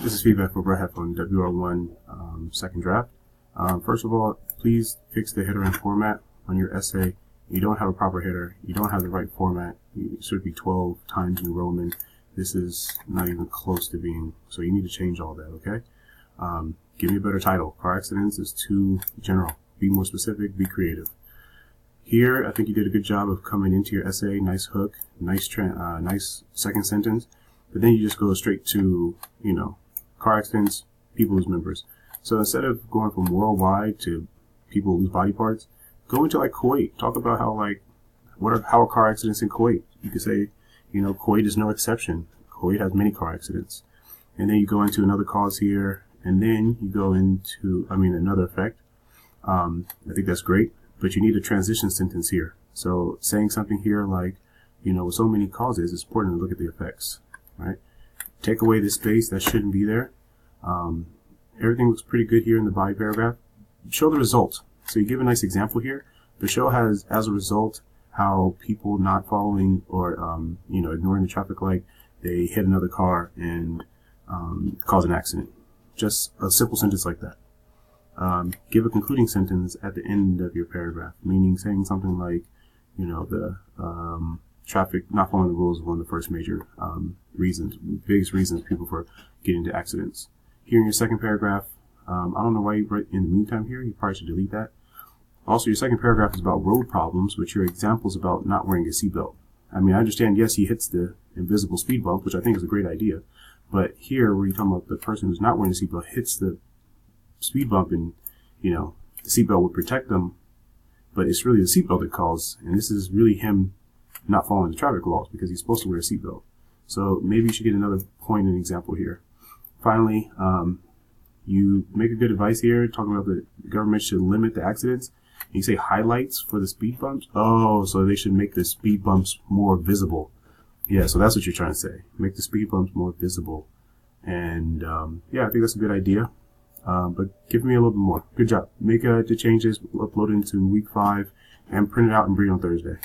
This is feedback for Rahaf on WR1 second draft. First of all, please fix the header and format on your essay. You don't have a proper header. You don't have the right format. It should be 12 times New Roman. This is not even close to being, so you need to change all that, okay? Give me a better title. Car accidents is too general. Be more specific, be creative. Here, I think you did a good job of coming into your essay. Nice hook, nice second sentence. But then you just go straight to, car accidents, people lose members. So instead of going from worldwide to people lose body parts, go into like Kuwait. Talk about how how are car accidents in Kuwait? You could say, Kuwait is no exception. Kuwait has many car accidents. And then you go into another cause here, and then you go into, another effect. I think that's great, but you need a transition sentence here. So saying something here like, with so many causes, it's important to look at the effects, right? Take away this space that shouldn't be there. Everything looks pretty good here in the body paragraph. Show the result. So you give a nice example here. The show has, as a result, how people not following or, ignoring the traffic light, they hit another car and cause an accident. Just a simple sentence like that. Give a concluding sentence at the end of your paragraph, meaning saying something like, the traffic not following the rules is one of the first major biggest reasons people for getting into accidents. Here in your second paragraph, I don't know why you write in the meantime here. You probably should delete that. Also, your second paragraph is about road problems, but your example is about not wearing a seatbelt. I understand, yes, he hits the invisible speed bump, which I think is a great idea. But here, where you're talking about the person who's not wearing a seatbelt hits the speed bump and, the seatbelt would protect them, but it's really the seatbelt that caused, and this is really him not following the traffic laws because he's supposed to wear a seatbelt. So maybe you should get another point and example here. Finally, you make a good advice here, talking about the government should limit the accidents. And you say highlights for the speed bumps. Oh, so they should make the speed bumps more visible. Yeah, so that's what you're trying to say. Make the speed bumps more visible. And yeah, I think that's a good idea. But give me a little bit more. Good job. Make the changes, upload it into week 5, and print it out and read on Thursday.